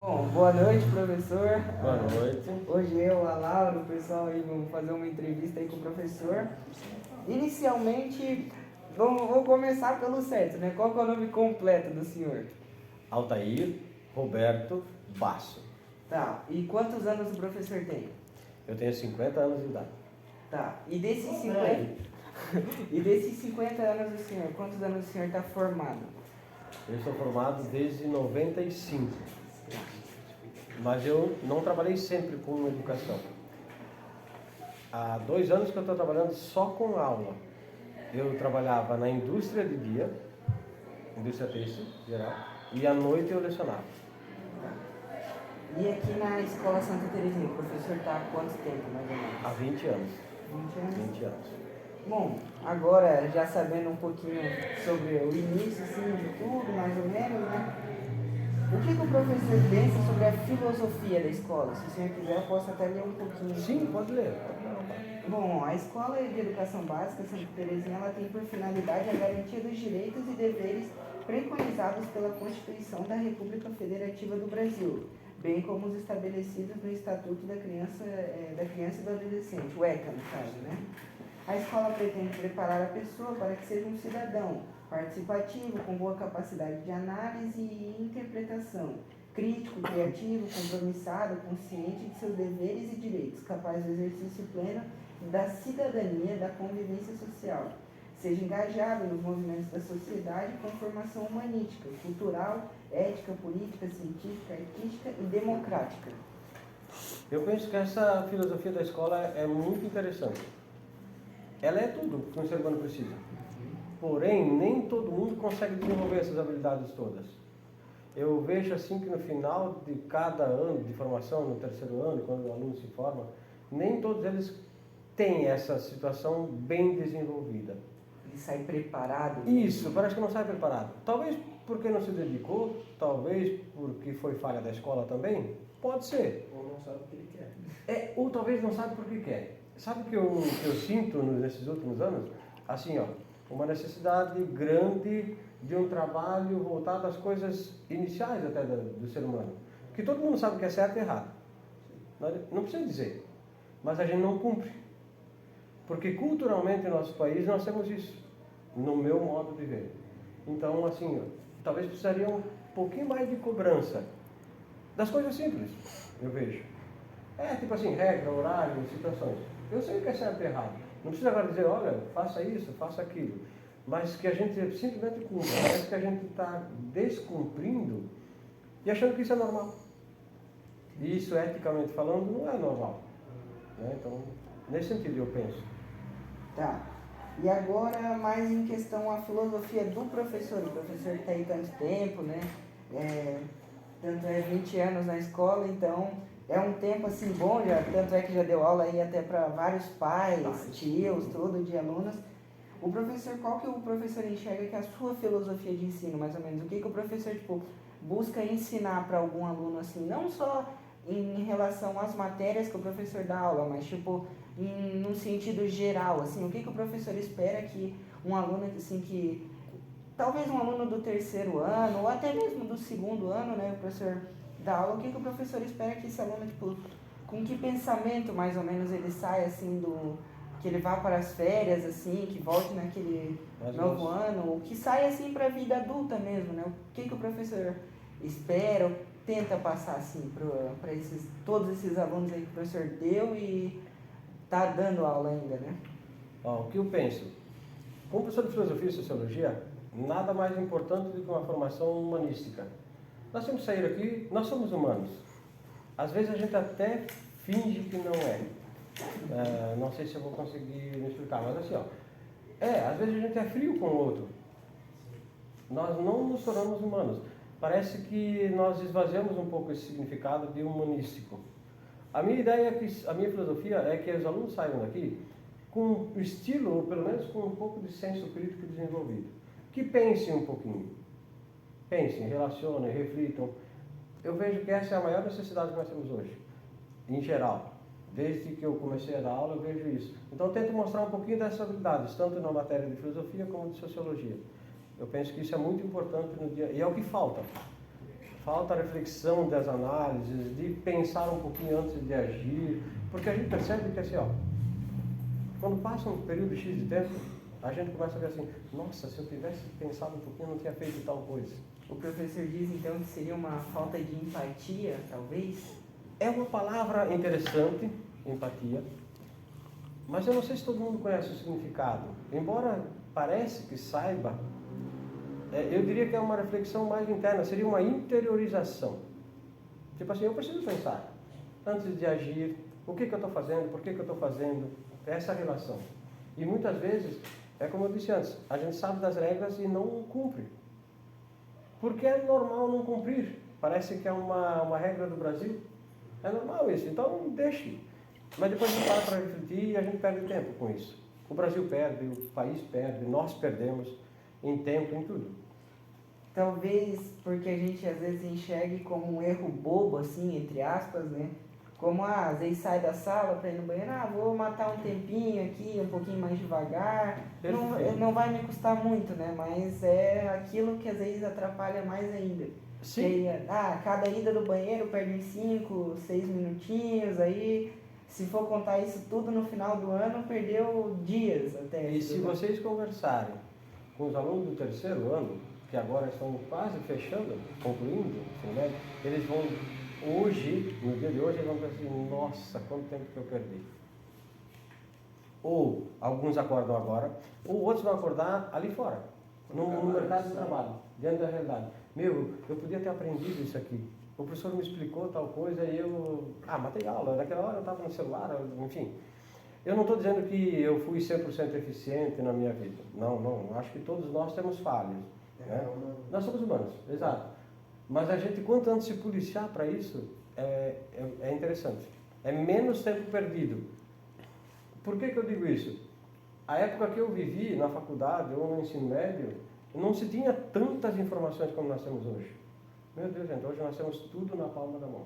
Bom, boa noite, professor. Boa noite. Hoje eu, a Laura, o pessoal aí vamos fazer uma entrevista aí com o professor. Inicialmente, vou começar pelo certo, né? Qual que é o nome completo do senhor? Altair Roberto Basso. Tá, e quantos anos o professor tem? Eu tenho 50 anos de idade. Tá, e desses 50... E desses 50 anos do senhor, quantos anos o senhor está formado? Eu sou formado desde 95. Mas eu não trabalhei sempre com educação. Há 2 anos que eu estou trabalhando só com aula. Eu trabalhava na indústria de dia, indústria têxtil geral, e à noite eu lecionava. E aqui na Escola Santa Terezinha, o professor está há quanto tempo, mais ou menos? Há 20 anos. 20 anos? 20 anos. Bom, agora já sabendo um pouquinho sobre o início assim, de tudo, mais ou menos, né? O que o professor pensa sobre a filosofia da escola? Se o senhor quiser, eu posso até ler um pouquinho. Sim, pode ler. Bom, a Escola de Educação Básica Santa Terezinha, ela tem por finalidade a garantia dos direitos e deveres preconizados pela Constituição da República Federativa do Brasil, bem como os estabelecidos no Estatuto da Criança e do Adolescente, o ECA, no caso, né? A escola pretende preparar a pessoa para que seja um cidadão participativo, com boa capacidade de análise e interpretação, crítico, criativo, compromissado, consciente de seus deveres e direitos, capaz do exercício pleno da cidadania, da convivência social. Seja engajado nos movimentos da sociedade com formação humanística, cultural, ética, política, científica, artística e democrática. Eu penso que essa filosofia da escola é muito interessante. Ela é tudo que um ser humano precisa. Porém, nem todo mundo consegue desenvolver essas habilidades todas. Eu vejo assim que no final de cada ano de formação, no terceiro ano, quando o aluno se forma, nem todos eles têm essa situação bem desenvolvida. Ele sai preparado? Isso, parece que não sai preparado. Talvez porque não se dedicou, talvez porque foi falha da escola também, pode ser. Ou não sabe o que ele quer. Ou talvez não sabe por que quer. Sabe o que eu sinto nesses últimos anos? Assim, ó, uma necessidade grande de um trabalho voltado às coisas iniciais até do ser humano. Que todo mundo sabe que é certo e errado. Não precisa dizer. Mas a gente não cumpre. Porque culturalmente no nosso país nós temos isso. No meu modo de ver. Então, assim, ó, talvez precisaria um pouquinho mais de cobrança. Das coisas simples, eu vejo. Tipo assim, regra, horário, situações. Eu sei o que é certo e errado. Não precisa agora dizer, olha, faça isso, faça aquilo. Mas que a gente simplesmente cumpra. Parece que a gente está descumprindo e achando que isso é normal. E isso, eticamente falando, não é normal. Né? Então, nesse sentido eu penso. Tá. E agora, mais em questão a filosofia do professor. O professor está aí tanto tempo, né? Tanto é 20 anos na escola, então é um tempo assim bom, tanto é que já deu aula aí até para vários pais, tios, tudo, de alunos. O professor, qual que o professor enxerga que é a sua filosofia de ensino, mais ou menos? O que o professor, busca ensinar para algum aluno, assim, não só em relação às matérias que o professor dá aula, mas, num sentido geral, assim, o que o professor espera que um aluno, assim, que talvez um aluno do terceiro ano, ou até mesmo do segundo ano, né, o professor dá aula, o que o professor espera que esse aluno, com que pensamento, mais ou menos, ele saia, assim, que ele vá para as férias, assim, que volte naquele novo ano, ou que saia, assim, para a vida adulta mesmo, né, o que o professor espera, ou tenta passar, assim, para todos esses alunos aí que o professor deu e está dando aula ainda, né? O que eu penso? Como professor de filosofia e sociologia, nada mais importante do que uma formação humanística. Nós temos que sair aqui, nós somos humanos. Às vezes a gente até finge que não é. Não sei se eu vou conseguir me explicar, mas assim, às vezes a gente é frio com o outro. Nós não nos tornamos humanos. Parece que nós esvaziamos um pouco esse significado de humanístico. A minha ideia a minha filosofia é que os alunos saiam daqui com o estilo, ou pelo menos com um pouco de senso crítico desenvolvido. Que pensem um pouquinho. Pensem, relacionem, reflitam. Eu vejo que essa é a maior necessidade que nós temos hoje, em geral. Desde que eu comecei a dar aula, eu vejo isso. Então, eu tento mostrar um pouquinho dessas habilidades, tanto na matéria de filosofia como de sociologia. Eu penso que isso é muito importante no dia... E é o que falta. falta a reflexão das análises, de pensar um pouquinho antes de agir, porque a gente percebe que assim, ó, quando passa um período X de tempo, a gente começa a ver assim, nossa, se eu tivesse pensado um pouquinho, eu não tinha feito tal coisa. O professor diz então que seria uma falta de empatia, talvez? É uma palavra interessante, empatia, mas eu não sei se todo mundo conhece o significado. Embora parece que saiba, eu diria que é uma reflexão mais interna, seria uma interiorização. Tipo assim, eu preciso pensar, antes de agir, o que eu estou fazendo, por que eu estou fazendo, essa relação. E muitas vezes, é como eu disse antes, a gente sabe das regras e não cumpre. Porque é normal não cumprir. Parece que é uma regra do Brasil. É normal isso, então deixe. Mas depois a gente para refletir e a gente perde tempo com isso. O Brasil perde, o país perde, nós perdemos em tempo, em tudo. Talvez porque a gente às vezes enxergue como um erro bobo, assim, entre aspas, né? Como, às vezes sai da sala para ir no banheiro, vou matar um tempinho aqui, um pouquinho mais devagar. Não vai me custar muito, né? Mas é aquilo que às vezes atrapalha mais ainda. Sim. Cada ida do banheiro perde 5, 6 minutinhos, aí se for contar isso tudo no final do ano, perdeu dias até. E se vocês conversarem com os alunos do terceiro ano, que agora estão quase fechando, concluindo o ensino médio, eles vão, hoje, no dia de hoje, eles vão pensar assim, nossa, quanto tempo que eu perdi. Ou alguns acordam agora, ou outros vão acordar ali fora, no mercado de trabalho, diante da realidade. Meu, eu podia ter aprendido isso aqui. O professor me explicou tal coisa e eu... matei aula. Naquela hora eu estava no celular, enfim. Eu não estou dizendo que eu fui 100% eficiente na minha vida. Não. Acho que todos nós temos falhas. Né? Nós somos humanos, exato. Mas a gente, quanto antes se policiar para isso, é interessante. É menos tempo perdido. Por que eu digo isso? A época que eu vivi na faculdade ou no ensino médio, não se tinha tantas informações como nós temos hoje. Meu Deus, gente, hoje nós temos tudo na palma da mão.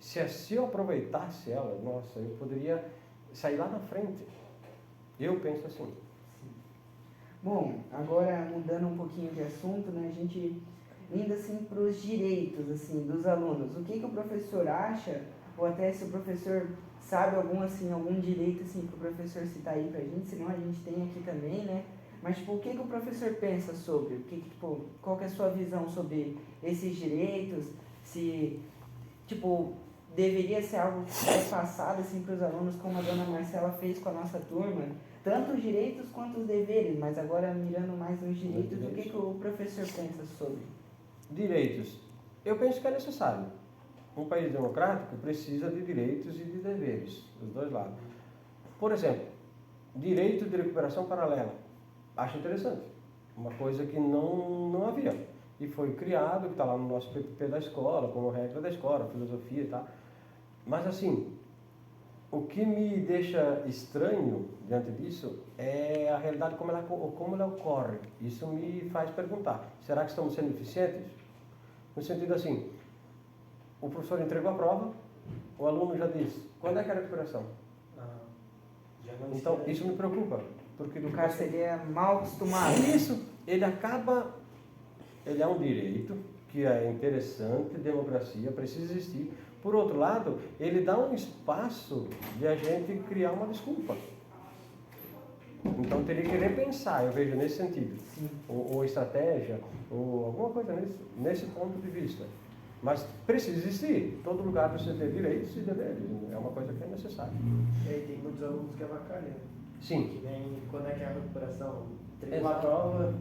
Se eu aproveitasse ela, nossa, eu poderia sair lá na frente. Eu penso assim. Bom, agora mudando um pouquinho de assunto, né, a gente indo assim para os direitos assim, dos alunos. O que o professor acha, ou até se o professor sabe algum direito assim, para o professor citar aí para a gente, senão a gente tem aqui também, né? Mas tipo, o que o professor pensa sobre? Qual que é a sua visão sobre esses direitos? Se deveria ser algo que é passado assim, para os alunos, como a dona Marcela fez com a nossa turma, tanto os direitos quanto os deveres, mas agora mirando mais nos direitos, o que o professor pensa sobre? Direitos. Eu penso que é necessário. Um país democrático precisa de direitos e de deveres, dos dois lados. Por exemplo, direito de recuperação paralela. Acho interessante. Uma coisa que não havia. E foi criado, que está lá no nosso PPP da escola, como regra da escola, filosofia e tal. Mas assim, o que me deixa estranho diante disso é a realidade como ela ocorre. Isso me faz perguntar, será que estamos sendo eficientes? No sentido assim, o professor entregou a prova, o aluno já disse, quando é que é a recuperação? Então, isso me preocupa. Porque o cara seria mal acostumado. Isso, ele é um direito que é interessante, democracia precisa existir. Por outro lado, ele dá um espaço de a gente criar uma desculpa. Então teria que repensar, eu vejo nesse sentido, ou estratégia, ou alguma coisa nesse ponto de vista. Mas precisa existir, todo lugar precisa ter direitos e deveres, é uma coisa que é necessária. E aí tem muitos alunos que avacalham. Sim. Que nem quando é que é a recuperação? Entregou a prova,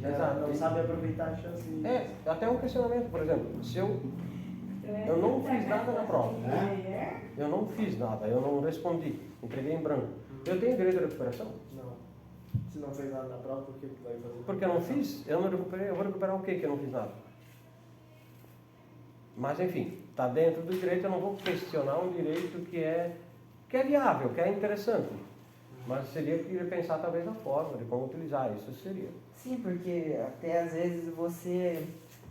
já não sabe aproveitar a chance. Até um questionamento, por exemplo, se eu não fiz nada na prova, eu não fiz nada, eu não respondi, entreguei em branco. Eu tenho direito à recuperação? Não. Se não fez nada na prova, por que vai fazer? Porque eu não fiz, eu não recuperei, eu vou recuperar o quê que eu não fiz nada? Mas enfim, está dentro do direito, eu não vou questionar um direito que é viável, que é interessante. Mas seria que pensar talvez na forma de como utilizar isso, seria. Sim, porque até às vezes você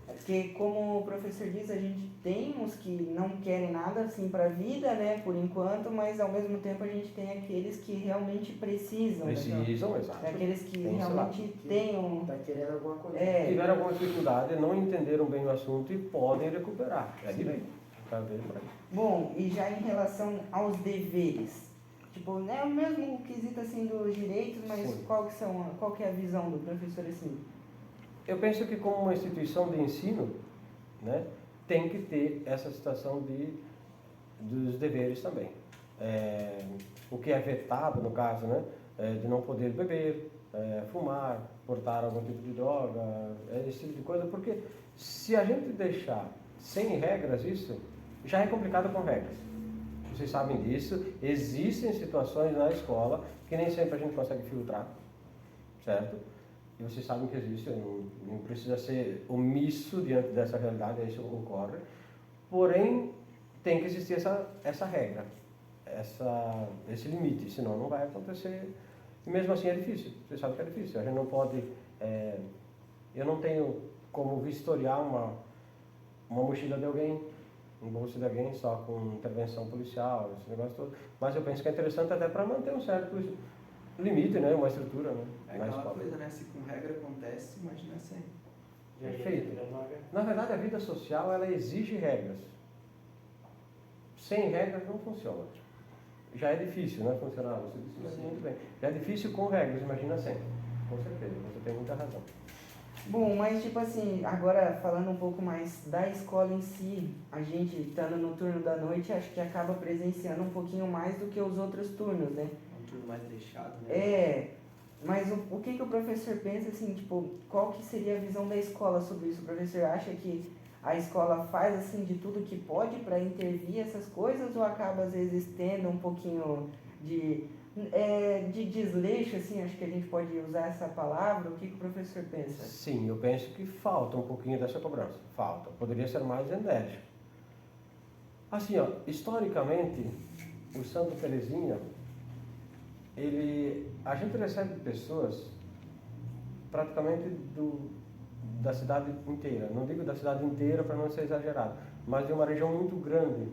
Porque, como o professor diz, a gente tem os que não querem nada assim para a vida, né, por enquanto, mas ao mesmo tempo a gente tem aqueles que realmente precisam. Precisam, exato. Aqueles que tem realmente tenham... Tá querendo alguma coisa. Tiveram alguma dificuldade, não entenderam bem o assunto e podem recuperar. É direito. Tá vendo por aí. Bom, e já em relação aos deveres, tipo, é o mesmo quesito assim dos direitos, mas Sim. qual que é a visão do professor assim? Eu penso que como uma instituição de ensino, né, tem que ter essa situação dos deveres também. O que é vetado, no caso, né, de não poder beber, fumar, portar algum tipo de droga, esse tipo de coisa, porque se a gente deixar sem regras isso, já é complicado com regras. Vocês sabem disso, existem situações na escola que nem sempre a gente consegue filtrar, certo? E vocês sabem que existe, não precisa ser omisso diante dessa realidade, isso ocorre. Porém, tem que existir essa regra, esse limite, senão não vai acontecer. E mesmo assim é difícil, vocês sabem que é difícil. A gente não pode... eu não tenho como vistoriar uma mochila de alguém, um bolso de alguém só com intervenção policial, esse negócio todo. Mas eu penso que é interessante até para manter um certo limite, né? Uma estrutura, né? É aquela coisa, né? Se com regra acontece, imagina sem. Perfeito. Na verdade, a vida social, ela exige regras. Sem regras não funciona. Já é difícil, né? Funcionar, você disse muito bem. Já é difícil com regras, imagina sem. Com certeza, você tem muita razão. Bom, mas tipo assim, agora falando um pouco mais da escola em si, a gente estando no turno da noite, acho que acaba presenciando um pouquinho mais do que os outros turnos, né? Um turno mais deixado, né? Mas o que o professor pensa assim, tipo, qual que seria a visão da escola sobre isso? O professor acha que a escola faz assim de tudo que pode para intervir essas coisas ou acaba às vezes tendo um pouquinho de desleixo, assim, acho que a gente pode usar essa palavra? O que o professor pensa? Sim, eu penso que falta um pouquinho dessa cobrança. Falta. Poderia ser mais enérgico. Assim, ó, historicamente, o Santo Teresinha, a gente recebe pessoas praticamente da cidade inteira. Não digo da cidade inteira para não ser exagerado, mas de uma região muito grande,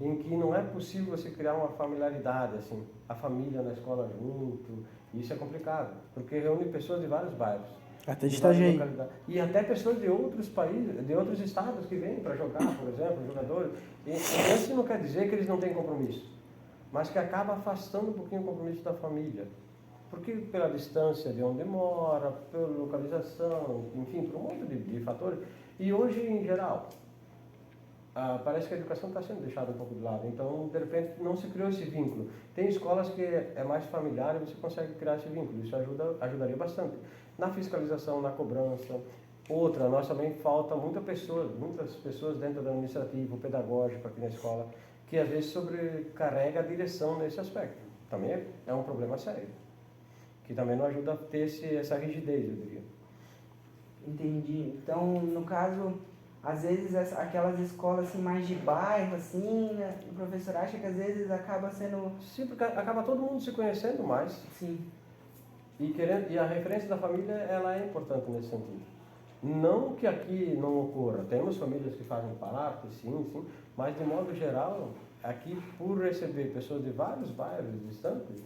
em que não é possível você criar uma familiaridade, assim, a família na escola junto. Isso é complicado, porque reúne pessoas de vários bairros. Até de Itajaí. E até pessoas de outros países, de outros estados que vêm para jogar, por exemplo, jogadores. E isso não quer dizer que eles não têm compromisso, mas que acaba afastando um pouquinho o compromisso da família. Porque pela distância de onde mora, pela localização, enfim, por um monte de fatores. E hoje, em geral, parece que a educação está sendo deixada um pouco de lado. Então, de repente, não se criou esse vínculo. Tem escolas que é mais familiar e você consegue criar esse vínculo. Isso ajudaria bastante. Na fiscalização, na cobrança. Outra, nós também falta muitas pessoas dentro do administrativo, pedagógico aqui na escola, que às vezes sobrecarrega a direção nesse aspecto. Também é um problema sério. Que também não ajuda a ter essa rigidez, eu diria. Entendi. Então, no caso, às vezes aquelas escolas assim, mais de bairro, assim, né, o professor acha que às vezes acaba sendo... Sim, porque acaba todo mundo se conhecendo mais. Sim. E a referência da família, ela é importante nesse sentido. Não que aqui não ocorra. Temos famílias que fazem parte, sim, mas de modo geral, aqui por receber pessoas de vários bairros distantes,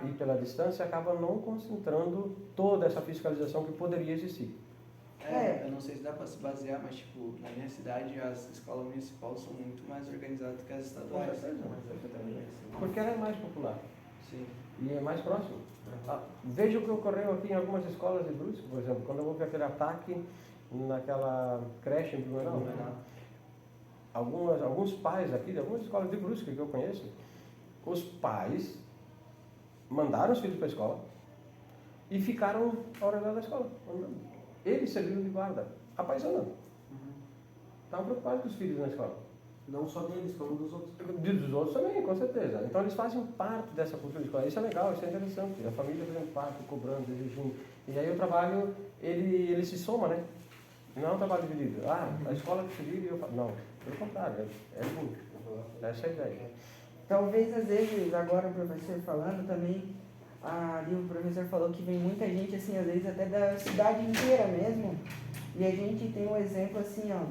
e pela distância, acaba não concentrando toda essa fiscalização que poderia existir. Eu não sei se dá para se basear, mas tipo, na minha cidade as escolas municipais são muito mais organizadas do que as estaduais. Porque ela é mais popular. Sim. E é mais próximo. Veja o que ocorreu aqui em algumas escolas de Brusque, por exemplo, quando houve aquele ataque naquela creche em Blumenau. Alguns pais aqui, de algumas escolas de Brusque que eu conheço, os pais mandaram os filhos para a escola e ficaram ao redor da escola. Eles serviram de guarda, apaixonando. Estavam preocupados com os filhos na escola. Não só deles, como dos outros. Dos outros também, com certeza. Então eles fazem parte dessa cultura de escola. Isso é legal, isso é interessante. A família fazendo parte, cobrando, exigindo. E aí o trabalho, ele se soma, né? Não é um trabalho dividido. A escola que se divide e eu faço. Não, pelo contrário, é junto. Essa é a ideia. Talvez às vezes, agora o professor falando também, ali o professor falou que vem muita gente, assim, às vezes até da cidade inteira mesmo. E a gente tem um exemplo assim, ó.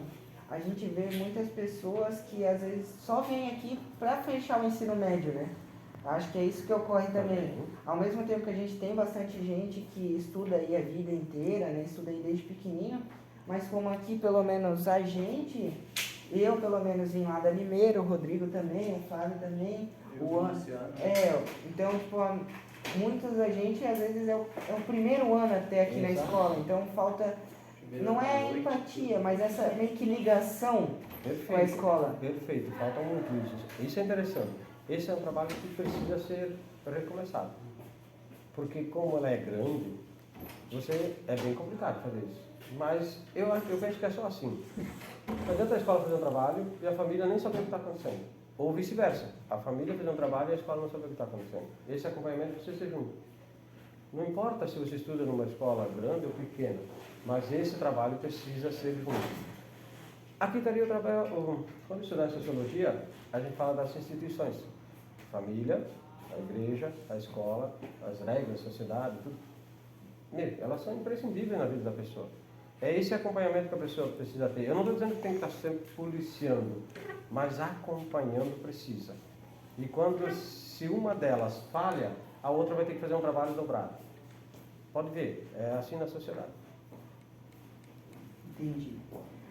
A gente vê muitas pessoas que às vezes só vêm aqui para fechar o ensino médio, né? Acho que é isso que ocorre também. Ao mesmo tempo que a gente tem bastante gente que estuda aí a vida inteira, né? Estuda aí desde pequenininho, mas como aqui pelo menos a gente, eu pelo menos vim lá da Limeira, o Rodrigo também, o Flávio também, o Luciano. então tipo, muitos da gente às vezes é o primeiro ano até aqui na escola, então falta, não é empatia, mas essa meio que ligação com a escola. Perfeito, falta muito isso. Isso é interessante. Esse é um trabalho que precisa ser recomeçado. Porque como ela é grande, é bem complicado fazer isso. Mas eu penso que é só assim. Não adianta a escola fazer um trabalho e a família nem saber o que está acontecendo. Ou vice-versa. A família fazer um trabalho e a escola não saber o que está acontecendo. Esse acompanhamento precisa ser junto. Não importa se você estuda numa escola grande ou pequena, mas esse trabalho precisa ser junto. Aqui estaria o trabalho, quando estudar sociologia, a gente fala das instituições. Família, a igreja, a escola, as regras, a sociedade, tudo. Elas são imprescindíveis na vida da pessoa. É esse acompanhamento que a pessoa precisa ter. Eu não estou dizendo que tem que estar sempre policiando, mas acompanhando precisa. E se uma delas falha, a outra vai ter que fazer um trabalho dobrado. Pode ver, é assim na sociedade. Entendi.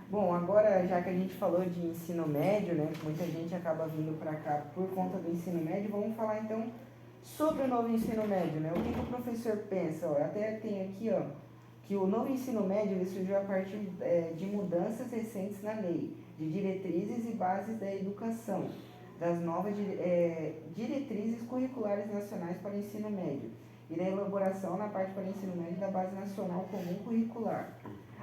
Bom, agora já que a gente falou de ensino médio, né, muita gente acaba vindo para cá por conta do ensino médio, vamos falar então sobre o novo ensino médio, né? O que o professor pensa? Ó, eu até tenho aqui, ó, que o novo ensino médio ele surgiu a partir de mudanças recentes na lei, de diretrizes e bases da educação, das novas diretrizes curriculares nacionais para o ensino médio e da elaboração na parte para o ensino médio da Base Nacional Comum Curricular.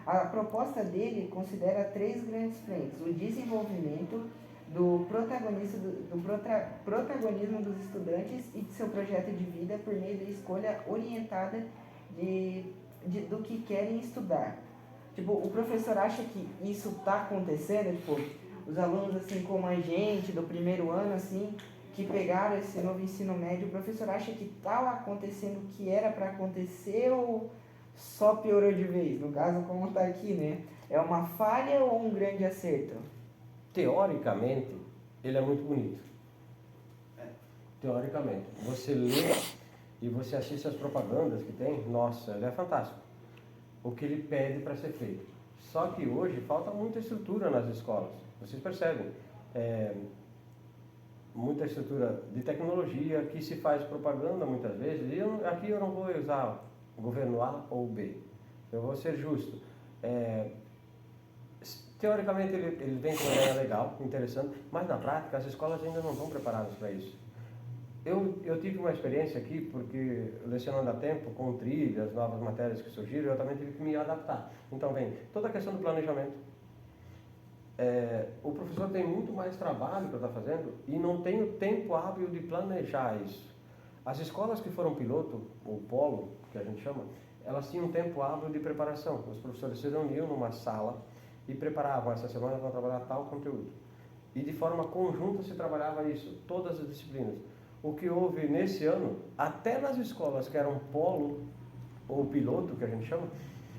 A proposta dele considera 3 grandes frentes: o desenvolvimento do protagonismo dos estudantes e de seu projeto de vida por meio da escolha orientada do que querem estudar. Tipo, o professor acha que isso está acontecendo? Tipo, os alunos, assim como a gente, do primeiro ano, assim, que pegaram esse novo ensino médio, o professor acha que está acontecendo o que era para acontecer ou só piorou de vez? No caso, como está aqui, né? É uma falha ou um grande acerto? Teoricamente, ele é muito bonito. Teoricamente. Você lê e você assiste as propagandas que tem, nossa, ele é fantástico. O que ele pede para ser feito. Só que hoje falta muita estrutura nas escolas. Vocês percebem? Muita estrutura de tecnologia que se faz propaganda muitas vezes. E aqui eu não vou usar o governo A ou B. Eu vou ser justo. Teoricamente ele vem com uma ideia legal, interessante, mas na prática as escolas ainda não estão preparadas para isso. Eu tive uma experiência aqui, porque lecionando há tempo, com trilhas, novas matérias que surgiram, eu também tive que me adaptar. Então vem toda a questão do planejamento. O professor tem muito mais trabalho para estar fazendo e não tem o tempo hábil de planejar isso. As escolas que foram piloto, ou polo, que a gente chama, elas tinham um tempo hábil de preparação. Os professores se reuniam numa sala e preparavam, essa semana vão trabalhar tal conteúdo. E de forma conjunta se trabalhava isso, todas as disciplinas. O que houve nesse ano, até nas escolas que eram polo, ou piloto, que a gente chama,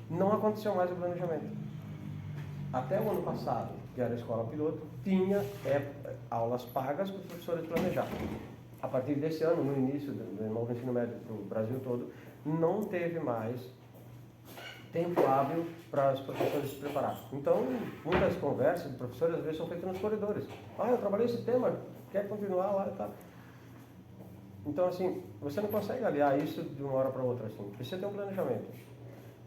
não aconteceu mais o planejamento. Até o ano passado, que era a escola piloto, tinha aulas pagas para os professores planejarem. A partir desse ano, no início do novo ensino médio para o Brasil todo, não teve mais tempo hábil para os professores se prepararem. Então, muitas conversas de professores às vezes são feitas nos corredores. Eu trabalhei esse tema, quer continuar lá e tal. Então, assim, você não consegue aliar isso de uma hora para outra, assim. Precisa ter um planejamento.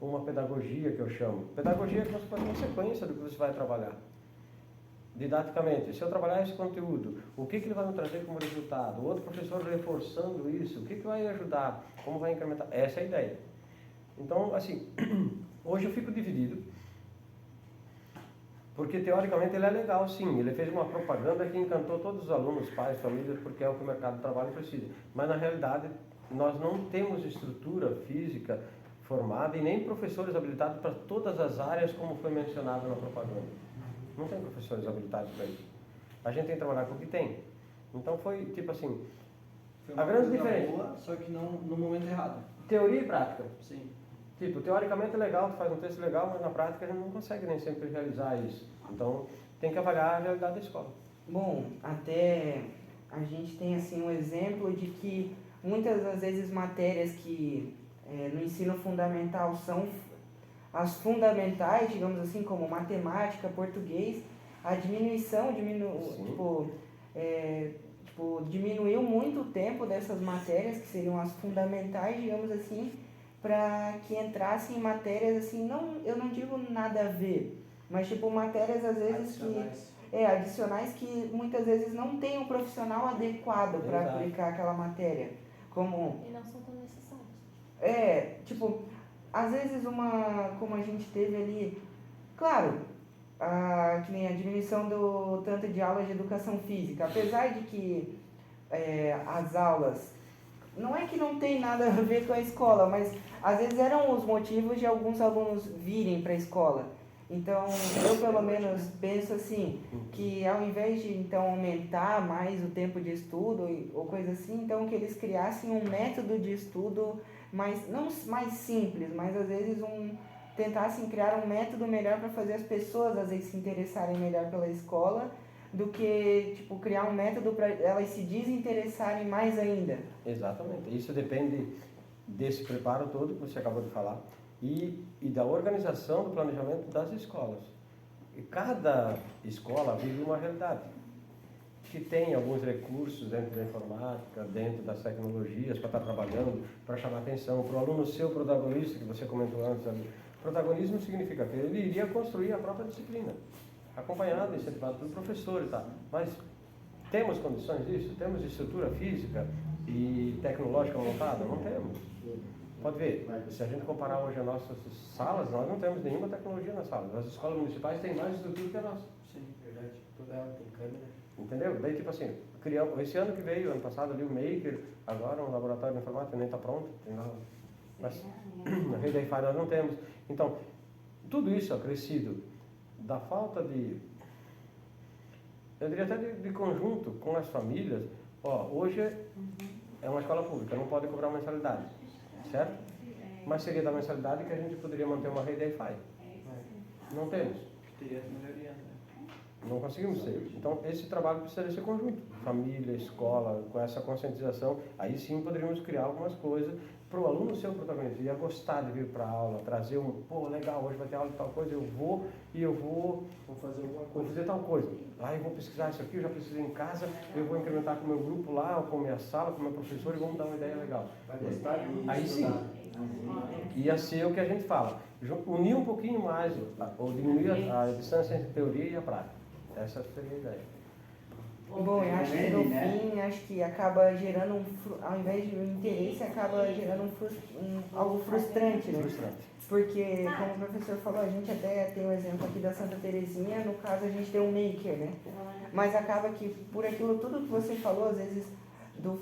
Uma pedagogia, que eu chamo. Pedagogia é que você faz uma sequência do que você vai trabalhar. Didaticamente, se eu trabalhar esse conteúdo, o que ele vai me trazer como resultado? O outro professor reforçando isso, o que vai ajudar? Como vai incrementar? Essa é a ideia. Então, assim, hoje eu fico dividido, porque teoricamente ele é legal, sim. Ele fez uma propaganda que encantou todos os alunos, pais, famílias, porque é o que o mercado de trabalho precisa. Mas, na realidade, nós não temos estrutura física formada e nem professores habilitados para todas as áreas, como foi mencionado na propaganda. Não tem professores habilitados para isso. A gente tem que trabalhar com o que tem. Então foi tipo assim, Foi A uma grande coisa diferença. boa, só que não no momento errado. Teoria e prática. Sim. Tipo, teoricamente é legal, tu faz um texto legal, mas na prática a gente não consegue nem sempre realizar isso. Então, tem que avaliar a realidade da escola. Bom, até a gente tem assim um exemplo de que muitas das vezes matérias que no ensino fundamental são as fundamentais, digamos assim, como matemática, português, a diminuição, diminuiu muito o tempo dessas matérias, que seriam as fundamentais, digamos assim, para que entrassem matérias assim, não, eu não digo nada a ver, mas tipo matérias às vezes adicionais que muitas vezes não tem um profissional adequado para Exato. aplicar aquela matéria. Como E não são tão necessários. às vezes como a gente teve ali, claro, que nem a diminuição do tanto de aulas de educação física, apesar de que as aulas, não é que não tem nada a ver com a escola, mas às vezes eram os motivos de alguns alunos virem para a escola. Então, eu pelo menos penso assim, que ao invés de então aumentar mais o tempo de estudo ou coisa assim, então que eles criassem um método de estudo não mais simples, mas às vezes tentassem criar um método melhor para fazer as pessoas às vezes se interessarem melhor pela escola, do que tipo criar um método para elas se desinteressarem mais ainda. Exatamente. Isso depende desse preparo todo que você acabou de falar e da organização do planejamento das escolas. E cada escola vive uma realidade que tem alguns recursos dentro da informática, dentro das tecnologias para estar trabalhando, para chamar atenção para o aluno ser o protagonista que você comentou antes. Protagonismo significa que ele iria construir a própria disciplina, acompanhado e incentivado pelo professor e tal. Mas temos condições disso? Temos estrutura física e tecnológica montada? Não temos. Pode ver, se a gente comparar hoje as nossas salas, nós não temos nenhuma tecnologia nas salas. As escolas municipais têm mais estrutura que a nossa. Sim, verdade. Toda ela tem câmera. Entendeu? Daí, tipo assim, criamos, esse ano que veio, ano passado, ali o Maker, agora um laboratório de informática nem está pronto, tem lá, mas na rede Wi-Fi nós não temos. Então, tudo isso é crescido da falta eu diria até de conjunto com as famílias. Hoje é uma escola pública, não pode cobrar mensalidade, certo? Mas seria da mensalidade que a gente poderia manter uma rede Wi-Fi. Não temos. Teria melhoria, né? Não conseguimos ter. Então, esse trabalho precisa desse conjunto. Família, escola, com essa conscientização, aí sim poderíamos criar algumas coisas para o aluno ser o protagonista. Ele ia gostar de vir para a aula, trazer legal, hoje vai ter aula de tal coisa, eu vou fazer alguma vou coisa. fazer tal coisa. Lá eu vou pesquisar isso aqui, eu já pesquisei em casa, eu vou incrementar com o meu grupo lá, ou com a minha sala, com o meu professor, e vamos dar uma ideia legal. Vai gostar disso. Aí sim, ia ser o que a gente fala. Unir um pouquinho mais, ou diminuir a distância entre a teoria e a prática. Essa seria a ideia. Bom, eu acho que no fim, acho que acaba gerando ao invés de um interesse, acaba gerando algo frustrante, né? Frustrante. Porque, como o professor falou, a gente até tem um exemplo aqui da Santa Terezinha, no caso a gente tem um maker, né? Mas acaba que por aquilo tudo que você falou, às vezes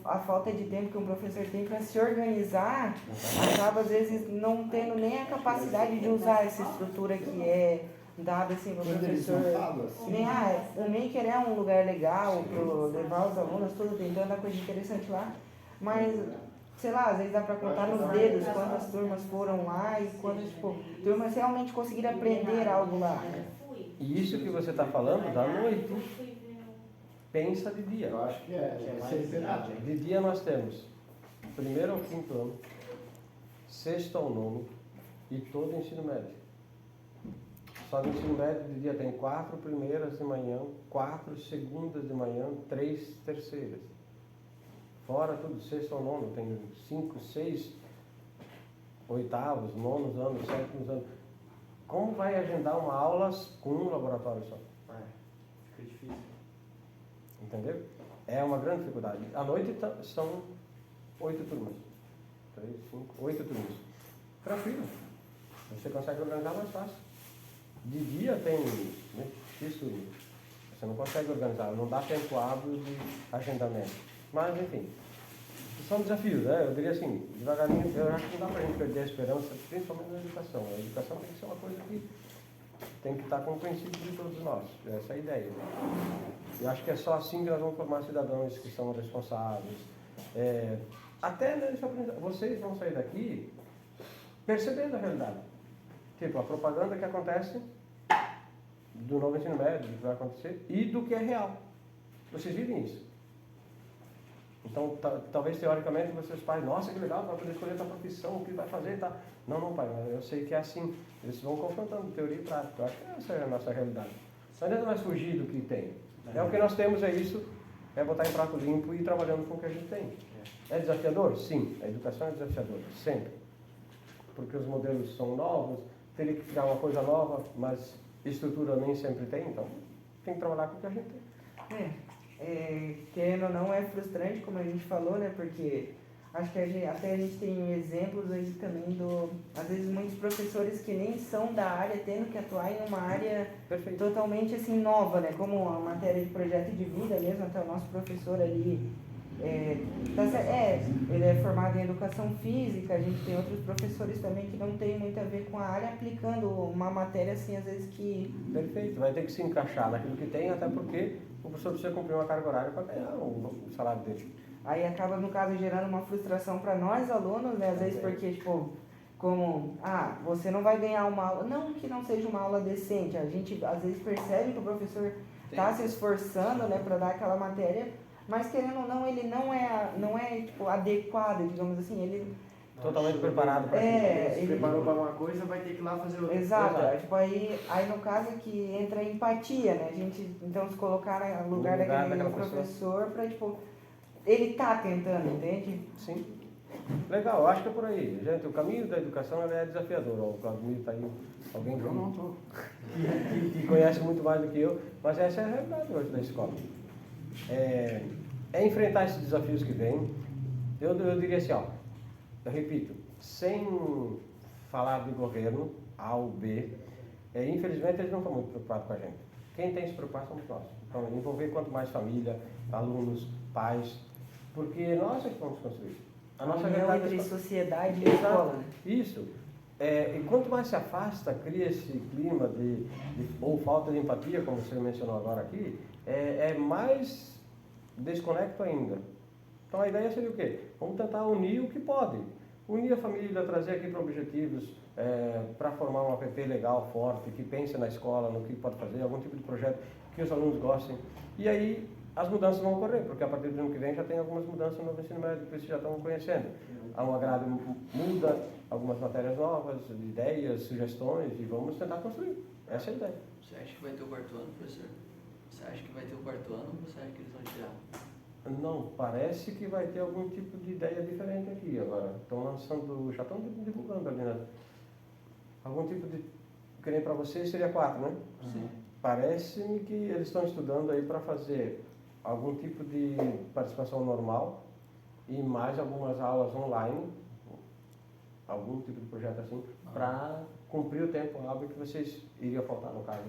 a falta de tempo que um professor tem para se organizar, acaba às vezes não tendo nem a capacidade de usar essa estrutura que é dada assim para o professor. Nem, o maker é um lugar legal para levar os alunos, tudo, tem tanta coisa interessante lá, mas sei lá, às vezes dá para contar nos dedos quantas turmas foram lá e quantas turmas realmente conseguiram aprender algo lá. E isso que você está falando da noite, pensa de dia. Eu acho que é. De dia nós temos primeiro ao quinto ano, sexto ao nono e todo o ensino médio. Só no ensino médio de dia tem 4 primeiras de manhã, 4 segundas de manhã, 3 terceiras. Fora tudo, sexto ao nono, tem 5, 6 oitavos, nonos anos, sétimos anos. Como vai agendar uma aula com um laboratório só? Fica difícil. Entendeu? É uma grande dificuldade. À noite são 8 turmas. 3, 5, 8 turmas. Tranquilo. Você consegue organizar mais fácil. De dia tem X turmas. Você não consegue organizar, não dá tempo hábil de agendamento. Mas, enfim, são desafios, né? Eu diria assim, devagarinho, eu acho que não dá para a gente perder a esperança, principalmente na educação. A educação tem que ser uma coisa que tem que estar com o princípio de todos nós. Essa é a ideia. Eu acho que é só assim que nós vamos formar cidadãos que são responsáveis, Até nesse aprendizado, vocês vão sair daqui percebendo a realidade. Tipo, a propaganda que acontece do novo ensino médio, do que vai acontecer, e do que é real. Vocês vivem isso. Então, talvez teoricamente vocês pais, nossa, que legal, vai poder escolher a profissão, o que vai fazer, tá? Não, pai, mas eu sei que é assim. Eles vão confrontando teoria e prática. Eu acho que essa é a nossa realidade. Não adianta mais fugir do que tem. O que nós temos é isso, é botar em prato limpo e ir trabalhando com o que a gente tem. É desafiador? Sim. A educação é desafiadora, sempre. Porque os modelos são novos, teria que criar uma coisa nova, mas estrutura nem sempre tem, então tem que trabalhar com o que a gente tem. Querendo ou não, é frustrante, como a gente falou, né? Porque acho que até a gente tem exemplos aí também às vezes, muitos professores que nem são da área, tendo que atuar em uma área totalmente assim nova, né? Como a matéria de projeto de vida mesmo, até o nosso professor ali, ele é formado em educação física, a gente tem outros professores também que não tem muito a ver com a área, aplicando uma matéria assim, às vezes que... Perfeito, vai ter que se encaixar naquilo que tem, até porque o professor precisa cumprir uma carga horária para ganhar o salário dele. Aí acaba, no caso, gerando uma frustração para nós alunos, né? Às vezes porque, tipo, você não vai ganhar uma aula, não que não seja uma aula decente, a gente às vezes percebe que o professor está se esforçando, né, para dar aquela matéria, mas querendo ou não, ele não é tipo, adequado, digamos assim, ele... Totalmente preparado para aquilo. Se preparou para uma coisa, vai ter que ir lá fazer outra. Exato. Tipo, aí no caso que entra a empatia, né? A gente, então, se colocar no lugar daquele professor para, tipo, ele tá tentando, entende? Sim. Legal, eu acho que é por aí. Gente, o caminho da educação é desafiador. O Claudemir está aí, alguém que conhece muito mais do que eu, mas essa é a realidade hoje da escola. É enfrentar esses desafios que vêm. Eu diria assim, eu repito, sem falar de governo A ou B, infelizmente eles não estão muito preocupados com a gente. Quem tem que se preocupar somos nós. Então, envolver quanto mais família, alunos, pais, porque nós é que vamos construir. A nossa realidade entre sociedade e escola. Isso. E quanto mais se afasta, cria esse clima ou falta de empatia, como você mencionou agora aqui, mais desconecto ainda. Então a ideia seria o quê? Vamos tentar unir o que pode. Unir a família, trazer aqui para objetivos, para formar um app legal, forte, que pense na escola, no que pode fazer, algum tipo de projeto que os alunos gostem. E aí as mudanças vão ocorrer, porque a partir do ano que vem já tem algumas mudanças no ensino médio, que vocês já estão conhecendo. Há uma grade muda, algumas matérias novas, ideias, sugestões, e vamos tentar construir. Essa é a ideia. Você acha que vai ter o quarto ano, professor? Você acha que vai ter o quarto ano ou você acha que eles vão tirar? Não, parece que vai ter algum tipo de ideia diferente aqui agora. Estão lançando, já estão divulgando ali, né? Algum tipo de, que nem para vocês seria 4, né? Sim. Parece-me que eles estão estudando aí para fazer algum tipo de participação normal e mais algumas aulas online, algum tipo de projeto assim, para cumprir o tempo hábil que vocês iriam faltar no caso.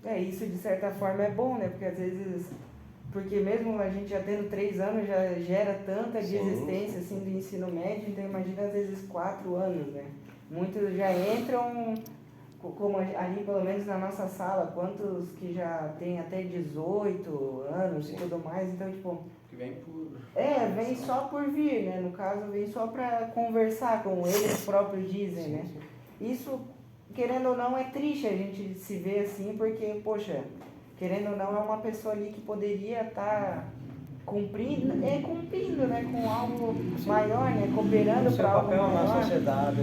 Né? Isso de certa forma é bom, né? Porque às vezes... Porque mesmo a gente já tendo 3 anos, já gera tanta desistência assim, do ensino médio, então imagina às vezes 4 anos, né? Muitos já entram, como ali pelo menos na nossa sala, quantos que já tem até 18 anos e tudo mais, então tipo... Que vem por... vem só por vir, né? No caso, vem só para conversar, como eles próprios dizem, né? Isso, querendo ou não, é triste a gente se ver assim, porque, poxa... Querendo ou não, é uma pessoa ali que poderia estar cumprindo, né, com algo maior, né, cooperando para algo maior. O seu papel na sociedade,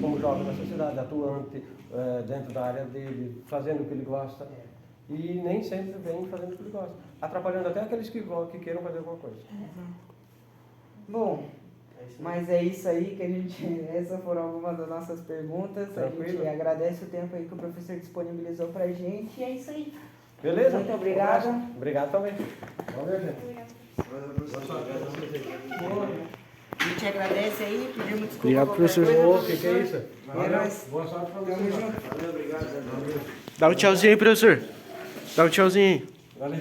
como jovem na sociedade, atuante dentro da área dele, fazendo o que ele gosta. E nem sempre vem fazendo o que ele gosta. Atrapalhando até aqueles que queiram fazer alguma coisa. Bom, mas é isso aí que a gente... Essas foram algumas das nossas perguntas. Tranquilo. A gente agradece o tempo aí que o professor disponibilizou para a gente. E é isso aí. Beleza? Muito obrigado. Obrigado também. Valeu, gente. A gente agradece aí, pedimos desculpa. Obrigado, professor. O que é isso? Boa sorte para você. Valeu, obrigado. Dá um tchauzinho aí, professor. Dá um tchauzinho aí. Valeu.